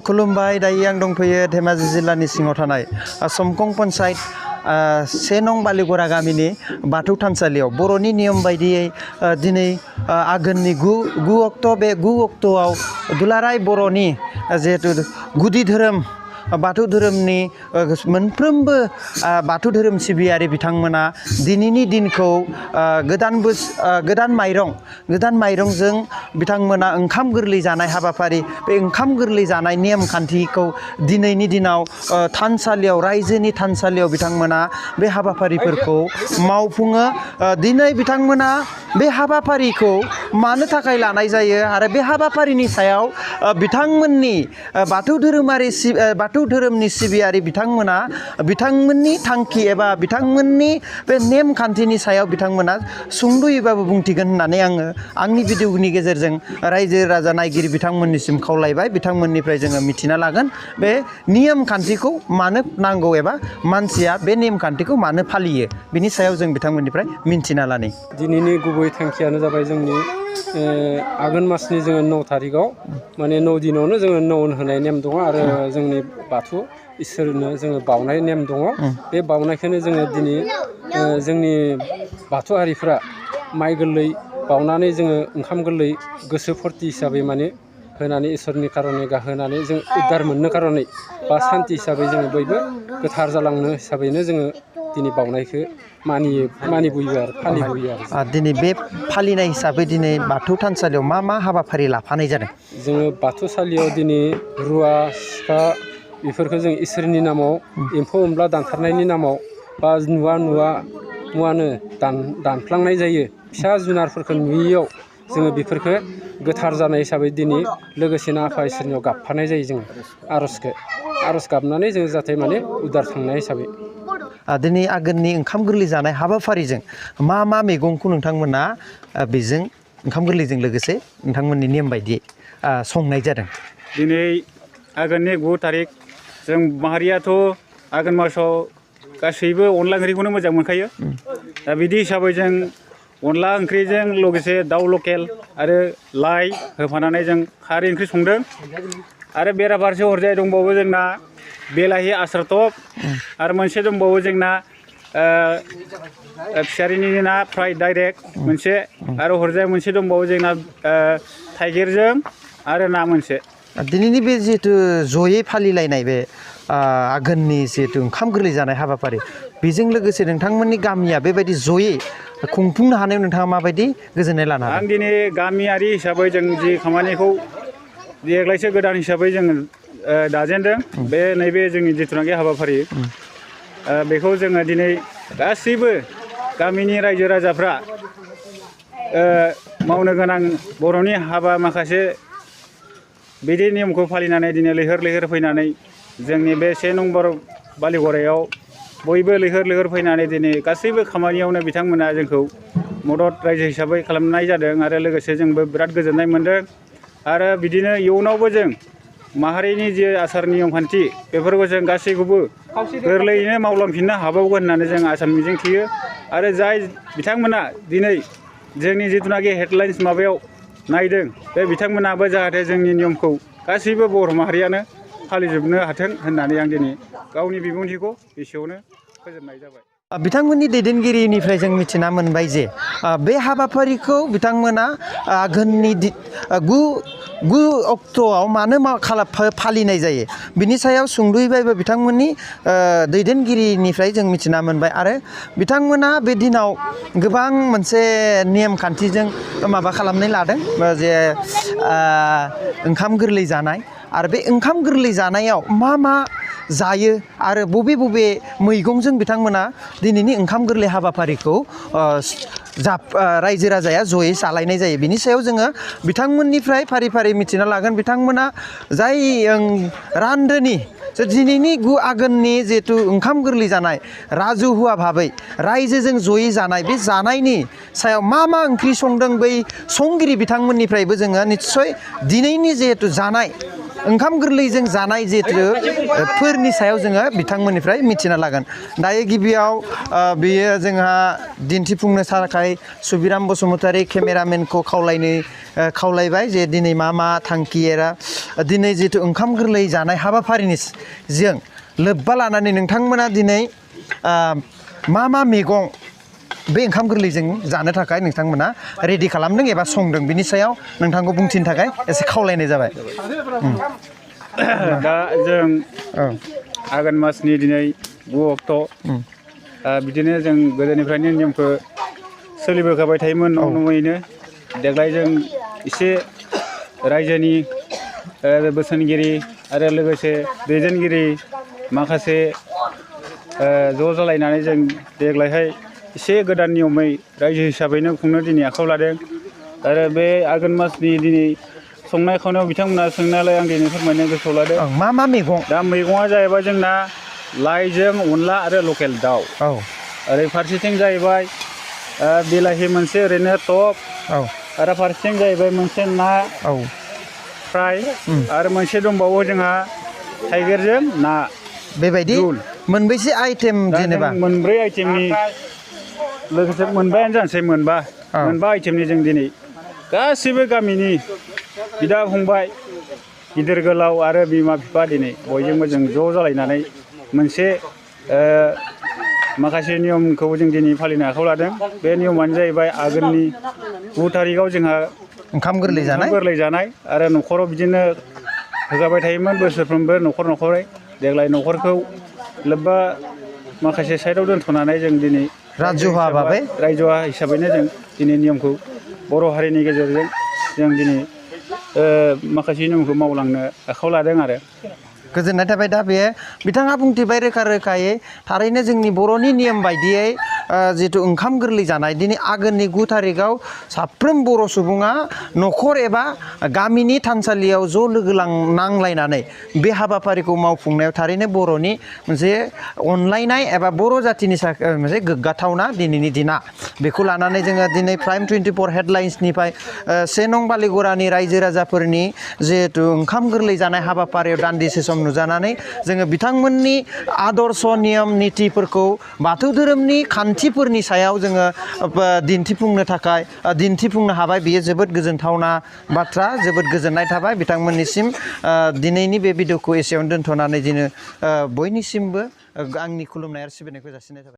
खुलुमबाय दायो आं दंफैयो धेमाजि जिल्लानि सिङाव थानाय समकं पन्चायत 1 नं बालिगरा गामिनि बाथौ थानसालियाव बर'नि नियम बायदियै दिनै आघोननि 9 अक्ट' बे 9 अक्ट'आव दुलाराय बर'नि जिहेतु गुदि धोरोम बाथौ धोरोमनि मोनफ्रोमबो बाथौ धोरोम सिबियारि बिथांमोना दिनैनि दिनखौ गोदान माइरंजों बिथांमोना ओंखाम गोरलै जानाय हाबाफारि बे ओंखाम गोरलै जानाय नेम खान्थिखौ दिनैनि दिनाव थानसालियाव रायजोनि थानसालियाव बिथांमोना बे हाबाफारिफोरखौ मावफुङो। दिनै बिथांमोना बे हाबाफारिखौ मानो थाखाय लानाय जायो आरो बे हाबाफारिनि सायाव बिथांमोननि बाथौ धोरोमनि सिबियारि बिथांमोना बिथांमोननि थांखि एबा बिथांमोननि बे नेम खान्थिनि सायाव बिथांमोना सुंद'यैबाबो बुंथिगोन होननानै आङो आंनि भिडिअनि गेजेरजों रायजो राजा नायगिरि बिथांमोननिसिम खावलायबाय। बिथांमोननिफ्राय जोङो मिथिना लागोन बे नियम खान्थिखौ मानो नांगौ एबा मानसिया बे नेम खान्थिखौ मानो फालियो बिनि सायाव जों बिथांमोननिफ्राय मिन्थिना लानि। दिनैनि गुबै थांखियानो जाबाय जोंनि आघोन मासनि जोङो 9 थारिखआव माने 9 दिनावनो जोङो नौन होनाय नेम दङ आरो जोंनि बाथौ इसोरनो जोङो बावनाय नेम दङ। बे बावनायखौनो जोङो दिनै जोंनि बाथौआरिफ्रा माइ गोरलै बावनानै जोङो ओंखाम गोरलै गोसो फुरथि हिसाबै माने होनानै इसोरनि कारने गाहोनानै जों उद्धार मोननो कारने बा सान्ति हिसाबै जोङो बयबो गोथार जालांनो हिसाबैनो जोङो दिनै बावनायखौ मानिबोयो आरो फालिबोयो आरो दिनै बे फालिनाय हिसाबै दिनै बाथौ थानसालियाव मा हाबाफारि लाफानाय जादों? जोङो बाथौसालियाव दिनै रुवा सिखा बेफोरखौ जों इसोरनि नामाव एम्फौ एनला दानथारनायनि नामाव बा मुवानो दानफ्लांनाय जायो फिसा जुनारफोरखौ नुयैयाव जोङो बेफोरखौ गोथार जानाय हिसाबै दिनै लोगोसेनो आफा इसोरनियाव गाबफानाय जायो जोङो आर'ज गाबनानै जोङो जाहाथे माने उद्धार थांनाय हिसाबै। दिनै आघोननि ओंखाम गोरलै जानाय हाबाफारिजों मा मैगंखौ नोंथांमोना बेजों ओंखाम गोरलैजों लोगोसे नोंथांमोननि नेम बायदियै संनाय जादों? दिनै आघोननि 9 थारिख जों माहारियाथ' आघोन मासाव गासैबो अनला ओंख्रिखौनो मोजां मोनखायो। दा बिदि हिसाबै जों अनला ओंख्रिजों लोगोसे दाउ लकेल आरो लाइ होफानानै जों खारै ओंख्रि संदों आरो बेराफारसे हरजाय दंबावो जोंना बेलाहि आसार टप आरो मोनसे दंबावो जोंना फिसारिनि ना फ्राय डाइरेक्ट मोनसे आरो हरजाय मोनसे दंबावो जोंना थाइगिरजों आरो ना मोनसे। दिनैनि बे जिहेतु जयै फालिलायनाय बे आघोननि जिहेतु ओंखाम गोरलै जानाय हाबाफारि बेजों लोगोसे नोंथांमोननि गामिया बेबायदि जयै खुंफुंनो हानायाव नोंथाङा माबायदि गोजोननाय लानो हादों? आं दिनै गामियारि हिसाबै जों जि खामानिखौ देग्लायसो गोदान हिसाबै जोङो दाजेनदों बे नैबे जोंनि जिथुनाखि हाबाफारि बेखौ जोङो दिनै गासैबो गामिनि रायजो राजाफ्रा मावनो गोनां बर'नि हाबा माखासे बिदि नियमखौ फालिनानै दिनै लैहोर फैनानै जोंनि बे 1 नं बालिगरायाव बयबो लैहोर फैनानै दिनै गासैबो खामानियावनो बिथांमोना जोंखौ मदद रायजो हिसाबै खालामनाय जादों आरो लोगोसे जोंबो बिराद गोजोननाय मोनदों आरो बिदिनो इयुनावबो जों माहारिनि जे आसार नियम खान्थि बेफोरखौ जों गासैखौबो गोरलैयैनो मावलांफिननो हाबावगोन होननानै जों आसा मिजिंथियो आरो जाय बिथांमोना दिनै जोंनि जिथुनाखि हेडलाइन्स माबायाव नायदों बे बिथांमोनाबो जाहाथे जोंनि नियमखौ गासैबो बर' माहारियानो फालिजोबनो हाथों होननानै आं दिनै गावनि बिबुंथिखौ एसेयावनो फोजोबनाय जाबाय। बिथांमोननि दैदेनगिरिनिफ्राय जों मिथिना मोनबाय जे बे हाबाफारिखौ बिथांमोना आघोननि 9 अक्ट'आव मानो फालिनाय जायो बिनि सायाव सुंद'यैबाबो बिथांमोननि दैदेनगिरिनिफ्राय जों मिथिना मोनबाय आरो बिथांमोना बे दिनाव गोबां मोनसे नेम खान्थिजों माबा खालामनाय लादों जे ओंखाम गोरलै जानाय आरो बे ओंखाम गोरलै जानायाव मा जायो आरो बबे मैगंजों बिथांमोना दिनैनि ओंखाम गोरलै हाबाफारिखौ रायजो राजाया जयै जालायनाय जायो बिनि सायाव जोङो बिथांमोननिफ्राय फारि मिथिना लागोन। बिथांमोना जाय रान्दोनि दिनैनि 9 आघोननि जिहेतु ओंखाम गोरलै जानाय राजुहुवा भाबै रायजोजों जयै जानाय बे जानायनि सायाव मा ओंख्रि संदों बै संगिरि बिथांमोननिफ्रायबो जोङो निस्सय दिनैनि जिहेतु जानाय ओंखाम गोरलैजों जानाय जिहेथु फोरनि सायाव जोङो बिथांमोननिफ्राय मिथिना लागोन दायो गिबियाव बेयो जोंहा दिन्थिफुंनो थाखाय सुबिराम बसुमतारी केमेरामेनखौ खावलायबाय जे दिनै मा थांखि एरा दिनै जिहेथु ओंखाम गोरलै जानाय हाबाफारिनि जों लोब्बा लानानै नोंथांमोना दिनै मा मैगं बे ओंखाम गोरलैजों जानो थाखाय नोंथांमोना रेडि खालामदों एबा संदों बिनि सायाव नोंथांखौ बुंथिनो थाखाय एसे खावलायनाय जाबाय दा जों आघोन मासनि दिनै 9 अक्ट' बिदिनो जों गोदोनिफ्रायनो नियमखौ सोलिबोखाबाय थायोमोन न'यैनो देग्लाय जों एसे रायजोनि बोसोनगिरि आरो लोगोसे दैदेनगिरि माखासे ज' जालायनानै जों देग्लायहाय एसे गोदान नियमै रायजो हिसाबैनो खुंनो दिनै आखायाव लादों आरो बे आघोन मासनि दिनै संनाय खावनायाव बिथांमोना सोंनायालाय आं दिनै फोरमायनो गोसोआव लादों मा मैगं दा मैगङा जाहैबाय जोंना लाइजों अनला आरो लकेल दाउ ओरै फारसेथिं जाहैबाय बिलाहि मोनसे ओरैनो टप आरो फारसेथिं जाहैबाय मोनसे ना फ्राय आरो मोनसे दंबावो जोंहा थाइगिरजों ना बेबायदि मोनबैसे आइटेम जेनेबा मोनब्रै आइटेमनि लोगोसे मोनबायानो जानोसै मोनबा आइटेमनि जों दिनै गासिबो गामिनि बिदा फंबाय गिदिर गोलाव आरो बिमा बिफा दिनै बयजोंबो जों ज' जालायनानै मोनसे माखासे नियमखौ जों दिनै फालिनो आखायाव लादों बे नियमानो जाहैबाय आघोननि 9 थारिखआव जोंहा ओंखाम गोरलै जानाय आरो न'खराव बिदिनो होगाबाय थायोमोन बोसोरफ्रोमबो न'खरै देग्लाय न'खरखौ लोब्बा माखासे साइडआव दोनथ'नानै जों दिनै रायजोआ हिसाबैनो जों दिनै नियमखौ बर' हारिनि गेजेरजों जों दिनै माखासे नियमखौ मावलांनो आखायाव लादों आरो गोजोननाय थाबाय दा बे बिथाङा बुंथिबाय रोखायै थारैनो जोंनि बर'नि नियम बायदियै जिहेथु ओंखाम गोरलै जानाय दिनै आघोननि 9 थारिखआव साफ्रोम बर' सुबुङा न'खर एबा गामिनि थानसालियाव ज' लोगो नांलायनानै बे हाबाफारिखौ मावफुंनायाव थारैनो बर'नि मोनसे अनलायनाय एबा बर' जाथिनि मोनसे गोग्गाथावना दिनैनि दिना बेखौ लानानै जोङो दिनै प्राइम 24 हेडलाइन्सनिफ्राय 1 नं बालिगरानि रायजो राजाफोरनि जिहेथु ओंखाम गोरलै जानाय हाबाफारियाव दान्दिसे सम नुजानानै जोङो बिथांमोननि आदर्श नियम नितिफोरखौ बाथौ धोरोमनि खान्थिफोरनि सायाव जोङो दिन्थिफुंनो हाबाय बियो जोबोद गोजोनथावना बाथ्रा जोबोद गोजोननाय थाबाय बिथांमोननिसिम दिनैनि बे भिडिअखौ एसेयावनो दोनथ'नानै जोङो बयनिसिमबो आंनि खुलुमनाय आरो सिबिनायखौ जासिनाय थाबाय।